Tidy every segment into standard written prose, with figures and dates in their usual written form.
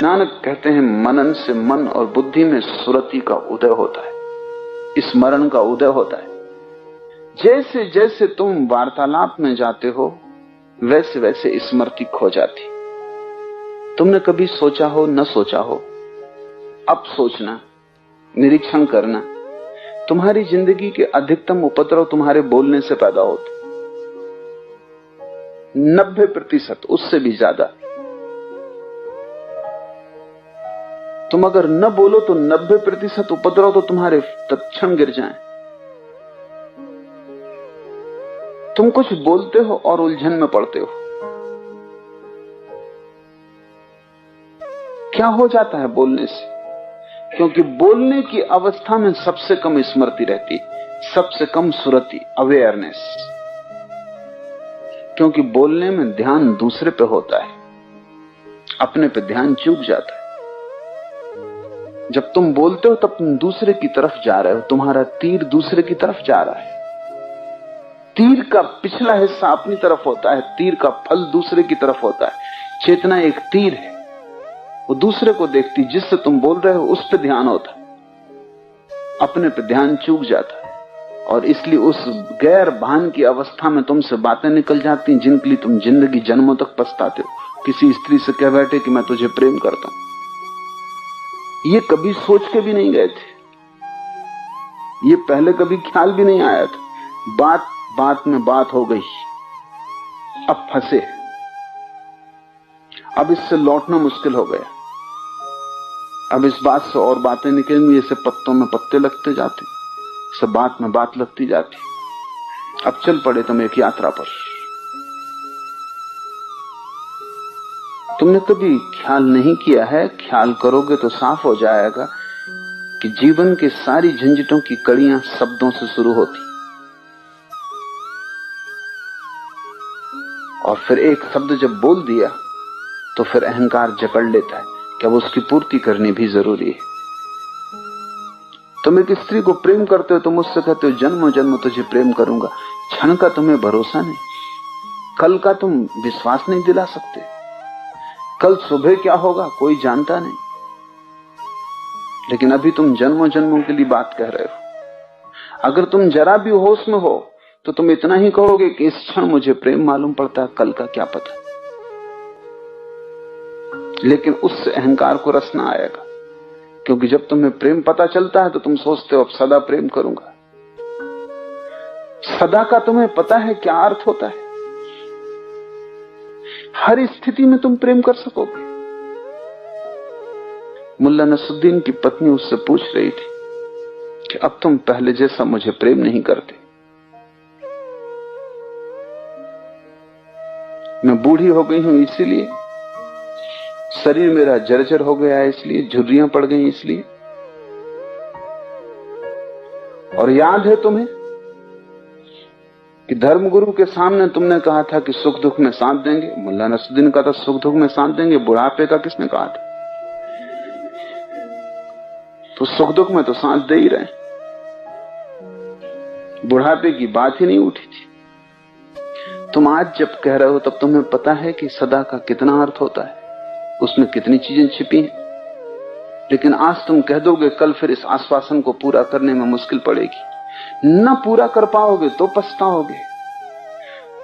नानक कहते हैं मनन से मन और बुद्धि में सुरति का उदय होता है, स्मरण का उदय होता है। जैसे जैसे तुम वार्तालाप में जाते हो वैसे वैसे स्मृति खो जाती। तुमने कभी सोचा हो न सोचा हो, अब सोचना, निरीक्षण करना, तुम्हारी जिंदगी के अधिकतम उपद्रव तुम्हारे बोलने से पैदा होते, 90%, उससे भी ज्यादा। तुम अगर न बोलो तो 90% उपद्रव तो तुम्हारे तत्क्षण गिर जाएं। तुम कुछ बोलते हो और उलझन में पड़ते हो। क्या हो जाता है बोलने से? क्योंकि बोलने की अवस्था में सबसे कम स्मृति रहती, सबसे कम सुरति, अवेयरनेस। क्योंकि बोलने में ध्यान दूसरे पे होता है, अपने पे ध्यान चूक जाता है। जब तुम बोलते हो तब तुम दूसरे की तरफ जा रहे हो, तुम्हारा तीर दूसरे की तरफ जा रहा है। तीर का पिछला हिस्सा अपनी तरफ होता है, तीर का फल दूसरे की तरफ होता है। चेतना एक तीर है, वो दूसरे को देखती, जिससे तुम बोल रहे हो उस पर ध्यान होता है, अपने पे ध्यान चूक जाता है। और इसलिए उस गैर भान की अवस्था में तुमसे बातें निकल जाती जिनके लिए तुम जिंदगी जन्मों तक पछताते हो। किसी स्त्री से कह बैठे कि मैं तुझे प्रेम करता हूं, ये कभी सोच के भी नहीं गए थे, ये पहले कभी ख्याल भी नहीं आया था। बात बात में बात हो गई, अब फंसे, अब इससे लौटना मुश्किल हो गया। अब इस बात से और बातें निकलेंगी, जैसे पत्तों में पत्ते लगते जाते, सब बात में बात लगती जाती। अब चल पड़े तुम एक यात्रा पर। तुमने कभी ख्याल नहीं किया है, ख्याल करोगे तो साफ हो जाएगा कि जीवन के सारी झंझटों की कड़ियां शब्दों से शुरू होती, और फिर एक शब्द जब बोल दिया तो फिर अहंकार जकड़ लेता है कि अब उसकी पूर्ति करनी भी जरूरी है। तुम एक स्त्री को प्रेम करते हो, तुम उससे कहते हो जन्म जन्म तुझे प्रेम करूंगा। क्षण का तुम्हें भरोसा नहीं, कल का तुम विश्वास नहीं दिला सकते, कल सुबह क्या होगा कोई जानता नहीं। लेकिन अभी तुम जन्मों जन्मों के लिए बात कह रहे हो। अगर तुम जरा भी होश में हो तो तुम इतना ही कहोगे कि इस क्षण मुझे प्रेम मालूम पड़ता है, कल का क्या पता। लेकिन उससे अहंकार को रस ना आएगा, क्योंकि जब तुम्हें प्रेम पता चलता है तो तुम सोचते हो अब सदा प्रेम करूंगा। सदा का तुम्हें पता है क्या अर्थ होता है? हर स्थिति में तुम प्रेम कर सकोगे। मुल्ला नसरुद्दीन की पत्नी उससे पूछ रही थी कि अब तुम पहले जैसा मुझे प्रेम नहीं करते। मैं बूढ़ी हो गई हूं इसीलिए, शरीर मेरा जर्जर हो गया है इसलिए, झुर्रियां पड़ गई इसलिए। और याद है तुम्हें कि धर्मगुरु के सामने तुमने कहा था कि सुख दुख में साथ देंगे। मुल्ला नसरुद्दीन का था सुख दुख में साथ देंगे, बुढ़ापे का किसने कहा था? तो सुख दुख में तो साथ दे ही रहे, बुढ़ापे की बात ही नहीं उठी थी। तुम आज जब कह रहे हो तब तुम्हें पता है कि सदा का कितना अर्थ होता है, उसमें कितनी चीजें छिपी हैं। लेकिन आज तुम कह दोगे, कल फिर इस आश्वासन को पूरा करने में मुश्किल पड़ेगी। न पूरा कर पाओगे तो पछताओगे,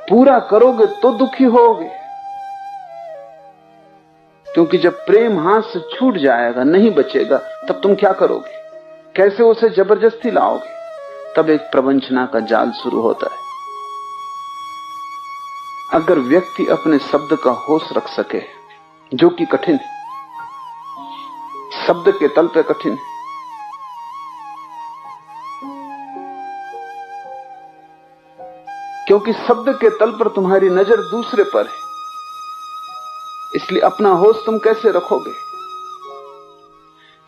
पूरा करोगे तो दुखी होगे। क्योंकि जब प्रेम हाथ से छूट जाएगा, नहीं बचेगा, तब तुम क्या करोगे? कैसे उसे जबरदस्ती लाओगे? तब एक प्रवंचना का जाल शुरू होता है। अगर व्यक्ति अपने शब्द का होश रख सके, जो कि कठिन है, शब्द के तल पे कठिन है, क्योंकि शब्द के तल पर तुम्हारी नजर दूसरे पर है, इसलिए अपना होश तुम कैसे रखोगे?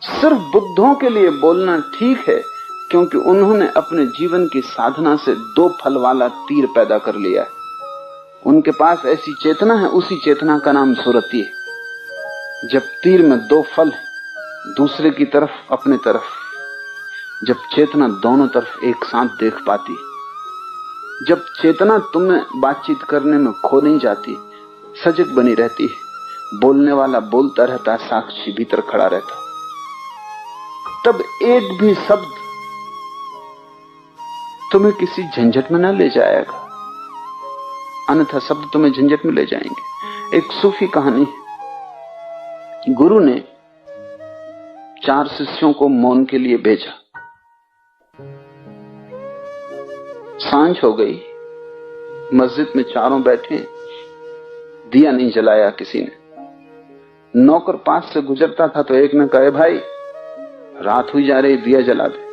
सिर्फ बुद्धों के लिए बोलना ठीक है, क्योंकि उन्होंने अपने जीवन की साधना से 2 फल वाला तीर पैदा कर लिया है। उनके पास ऐसी चेतना है, उसी चेतना का नाम सुरति है। जब तीर में 2 फल है, दूसरे की तरफ, अपने तरफ, जब चेतना दोनों तरफ एक साथ देख पाती, जब चेतना तुम्हें बातचीत करने में खो नहीं जाती, सजग बनी रहती है, बोलने वाला बोलता रहता है, साक्षी भीतर खड़ा रहता, तब एक भी शब्द तुम्हें किसी झंझट में न ले जाएगा, अन्यथा शब्द तुम्हें झंझट में ले जाएंगे। एक सूफी कहानी, गुरु ने 4 शिष्यों को मौन के लिए भेजा। सांझ हो गई, मस्जिद में चारों बैठे, दिया नहीं जलाया किसी ने। नौकर पास से गुजरता था तो एक ने कहा, भाई रात हुई जा रही, दिया जला दे।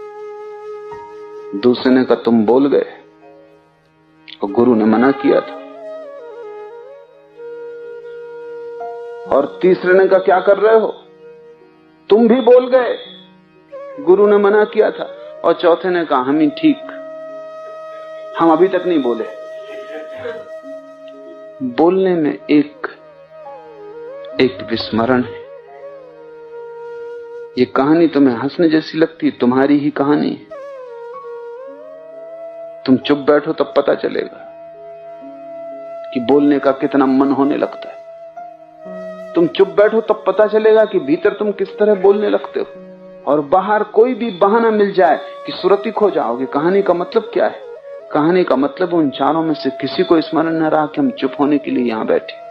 दूसरे ने कहा, तुम बोल गए, और गुरु ने मना किया था। और तीसरे ने कहा, क्या कर रहे हो, तुम भी बोल गए, गुरु ने मना किया था। और चौथे ने कहा, हम ही ठीक, हम अभी तक नहीं बोले। बोलने में एक विस्मरण है। ये कहानी तुम्हें हंसने जैसी लगती, तुम्हारी ही कहानी है। तुम चुप बैठो तब पता चलेगा कि बोलने का कितना मन होने लगता है। तुम चुप बैठो तब पता चलेगा कि भीतर तुम किस तरह बोलने लगते हो। और बाहर कोई भी बहाना मिल जाए कि सुरती खो जाओगे। कहानी का मतलब क्या है? कहानी का मतलब उन चारों में से किसी को स्मरण न रहा कि हम चुप होने के लिए यहां बैठे।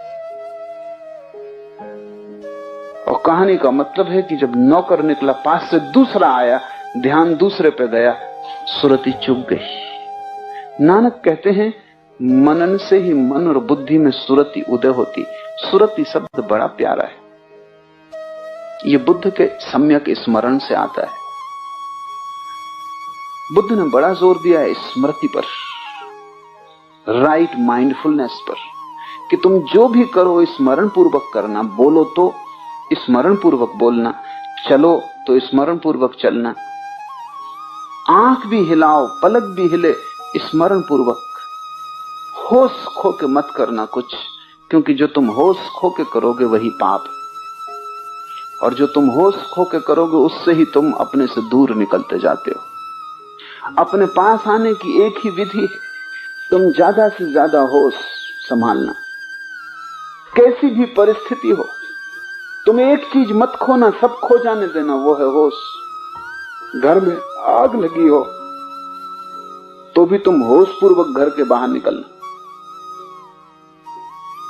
और कहानी का मतलब है कि जब नौकर निकला, पास से दूसरा आया, ध्यान दूसरे पे गया, सुरती चुप गई। नानक कहते हैं, मनन से ही मन और बुद्धि में सुरती उदय होती। सुरती शब्द बड़ा प्यारा है, ये बुद्ध के सम्यक स्मरण से आता है। बुद्ध ने बड़ा जोर दिया है स्मृति पर, राइट माइंडफुलनेस पर, कि तुम जो भी करो स्मरण पूर्वक करना, बोलो तो स्मरण पूर्वक बोलना, चलो तो स्मरण पूर्वक चलना, आंख भी हिलाओ, पलक भी हिले, स्मरण पूर्वक। होश खो के मत करना कुछ, क्योंकि जो तुम होश खो के करोगे वही पाप, और जो तुम होश खो के करोगे उससे ही तुम अपने से दूर निकलते जाते हो। अपने पास आने की एक ही विधि है, तुम ज्यादा से ज्यादा होश संभालना। कैसी भी परिस्थिति हो, तुम एक चीज मत खोना, सब खो जाने देना, वो है होश। घर में आग लगी हो तो भी तुम होश पूर्वक घर के बाहर निकलना।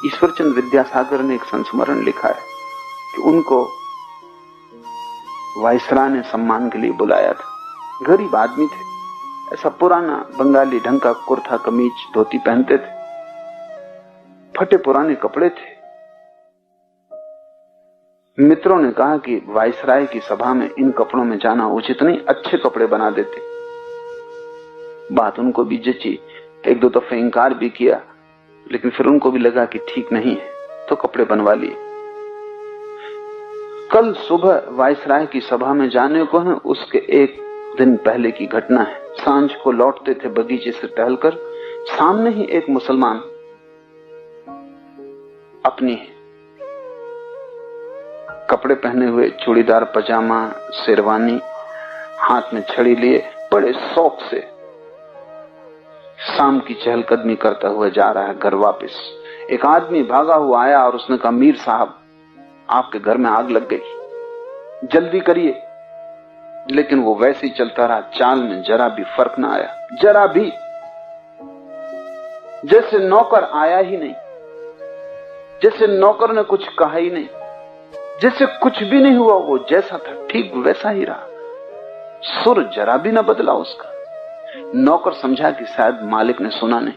ईश्वरचंद विद्यासागर ने एक संस्मरण लिखा है कि उनको वायसराय ने सम्मान के लिए बुलाया था। गरीब आदमी थे, ऐसा पुराना बंगाली ढंग का कुर्ता कमीज धोती पहनते थे, फटे पुराने कपड़े थे। मित्रों ने कहा कि वायसराय की सभा में इन कपड़ों में जाना उचित नहीं, अच्छे कपड़े बना देते। बात उनको भी जची, 1-2 दफे इंकार भी किया, लेकिन फिर उनको भी लगा कि ठीक नहीं है, तो कपड़े बनवा लिए। कल सुबह वायसराय की सभा में जाने को है, उसके एक दिन पहले की घटना है। सांझ को लौटते थे बगीचे से टहलकर, सामने ही एक मुसलमान अपनी कपड़े पहने हुए, चूड़ीदार पजामा, शेरवानी, हाथ में छड़ी लिए, बड़े शौक से शाम की चहलकदमी करता हुआ जा रहा है घर वापस। एक आदमी भागा हुआ आया और उसने कहा, मीर साहब आपके घर में आग लग गई, जल्दी करिए। लेकिन वो वैसे ही चलता रहा, चाल में जरा भी फर्क ना आया, जरा भी, जैसे नौकर आया ही नहीं, जैसे नौकर ने कुछ कहा ही नहीं, जैसे कुछ भी नहीं हुआ। वो जैसा था ठीक वैसा ही रहा, सुर जरा भी ना बदला उसका। नौकर समझा कि शायद मालिक ने सुना नहीं,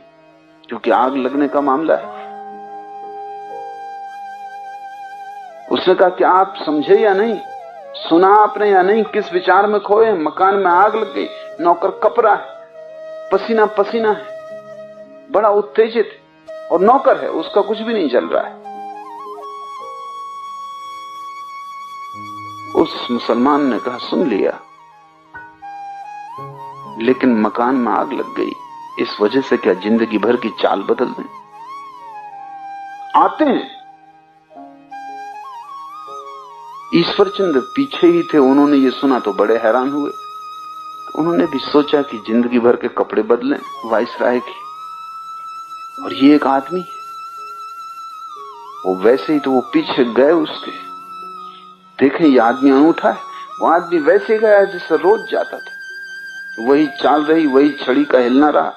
क्योंकि आग लगने का मामला है। उसने कहा कि आप समझे या नहीं, सुना आपने या नहीं, किस विचार में खोए? मकान में आग लग गई, नौकर कपरा है, पसीना पसीना है, बड़ा उत्तेजित है, और नौकर है, उसका कुछ भी नहीं चल रहा है। उस मुसलमान ने कहा, सुन लिया, लेकिन मकान में आग लग गई, इस वजह से क्या जिंदगी भर की चाल बदल दें? आते हैं। ईश्वरचंद पीछे ही थे, उन्होंने ये सुना तो बड़े हैरान हुए। उन्होंने भी सोचा कि जिंदगी भर के कपड़े बदलें वायसराय की, और ये एक आदमी। वो वैसे ही तो वो पीछे गए उसके, देखे ये आदमी अनूठा है, वो आदमी वैसे गया जैसे रोज जाता था, वही चाल रही, वही छड़ी का हिलना रहा।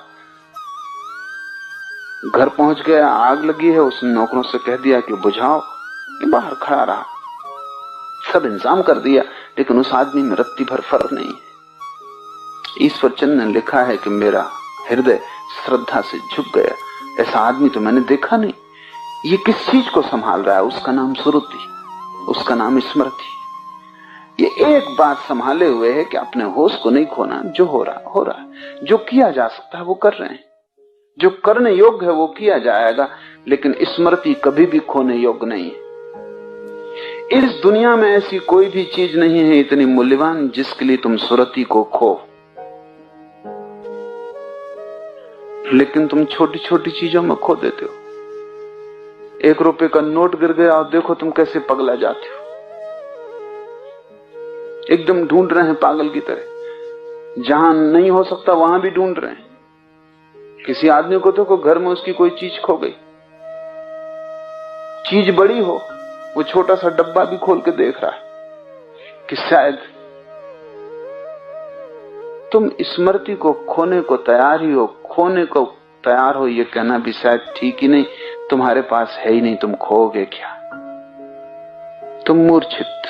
घर पहुंच गया, आग लगी है, उसने नौकरों से कह दिया कि बुझाओ, कि बाहर खड़ा रहा, सब इंतजाम कर दिया, लेकिन उस आदमी में रत्ती भर फर्क नहीं है। ईश्वर चंद ने लिखा है कि मेरा हृदय श्रद्धा से झुक गया, ऐसा आदमी तो मैंने देखा नहीं। ये किस चीज को संभाल रहा है? उसका नाम सुरुति, उसका नाम स्मृति। ये एक बात संभाले हुए है कि अपने होश को नहीं खोना, जो हो रहा हो रहा है, जो किया जा सकता है वो कर रहे हैं, जो करने योग्य है वो किया जाएगा, लेकिन स्मृति कभी भी खोने योग्य नहीं है। इस दुनिया में ऐसी कोई भी चीज नहीं है इतनी मूल्यवान जिसके लिए तुम सुरति को खो, लेकिन तुम छोटी छोटी चीजों में खो देते हो। 1 रुपए का नोट गिर गया और देखो तुम कैसे पगला जाते हो, एकदम ढूंढ रहे हैं पागल की तरह, जहां नहीं हो सकता वहां भी ढूंढ रहे हैं। किसी आदमी को देखो घर में उसकी कोई चीज खो गई, चीज बड़ी हो, वो छोटा सा डब्बा भी खोल के देख रहा है कि शायद तुम स्मृति को खोने को तैयार ही हो, खोने को तैयार हो, ये कहना भी शायद ठीक ही नहीं। तुम्हारे पास है ही नहीं, तुम खोओगे क्या? तुम मूर्छित।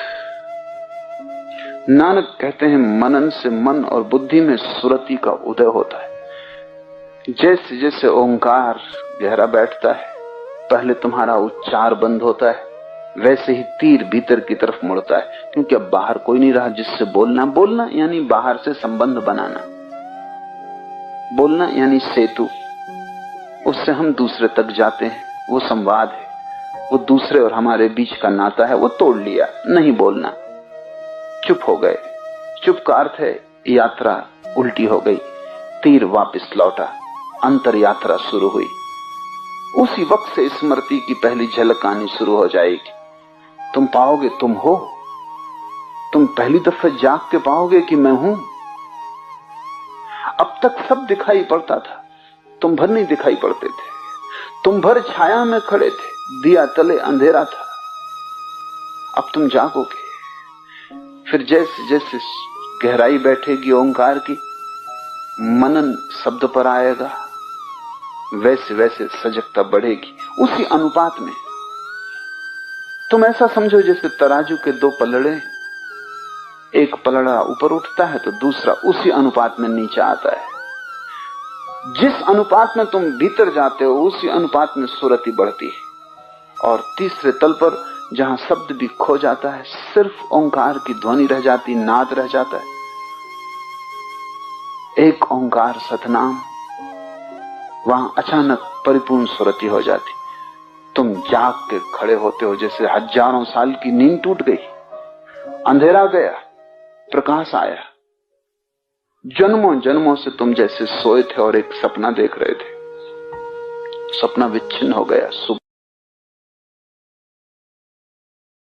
नानक कहते हैं मनन से मन और बुद्धि में सुरति का उदय होता है। जैसे जैसे ओंकार गहरा बैठता है, पहले तुम्हारा उच्चार बंद होता है, वैसे ही तीर भीतर की तरफ मुड़ता है, क्योंकि अब बाहर कोई नहीं रहा जिससे बोलना। बोलना यानी बाहर से संबंध बनाना, बोलना यानी सेतु, उससे हम दूसरे तक जाते हैं, वो संवाद है, वो दूसरे और हमारे बीच का नाता है, वो तोड़ लिया, नहीं बोलना, चुप हो गए। चुप का अर्थ है यात्रा उल्टी हो गई, तीर वापस लौटा, अंतर यात्रा शुरू हुई। उसी वक्त से स्मृति की पहली झलक आनी शुरू हो जाएगी। तुम पाओगे तुम हो, तुम पहली दफे जाग के पाओगे कि मैं हूं। अब तक सब दिखाई पड़ता था, तुम भर नहीं दिखाई पड़ते थे, तुम भर छाया में खड़े थे, दिया तले अंधेरा था। अब तुम जागोगे, फिर जैसे जैसे गहराई बैठेगी ओंकार की, मनन शब्द पर आएगा, वैसे वैसे सजगता बढ़ेगी। उसी अनुपात में तुम ऐसा समझो जैसे तराजू के 2 पलड़े, एक पलड़ा ऊपर उठता है तो दूसरा उसी अनुपात में नीचे आता है। जिस अनुपात में तुम भीतर जाते हो उसी अनुपात में सुरति बढ़ती है। और तीसरे तल पर जहां शब्द भी खो जाता है, सिर्फ ओंकार की ध्वनि रह जाती, नाद रह जाता है, एक ओंकार सतनाम, वहां अचानक परिपूर्ण सुरति हो जाती। तुम जाग के खड़े होते हो जैसे हजारों साल की नींद टूट गई, अंधेरा गया, प्रकाश आया। जन्मों जन्मों से तुम जैसे सोए थे और एक सपना देख रहे थे, सपना विच्छिन्न हो गया।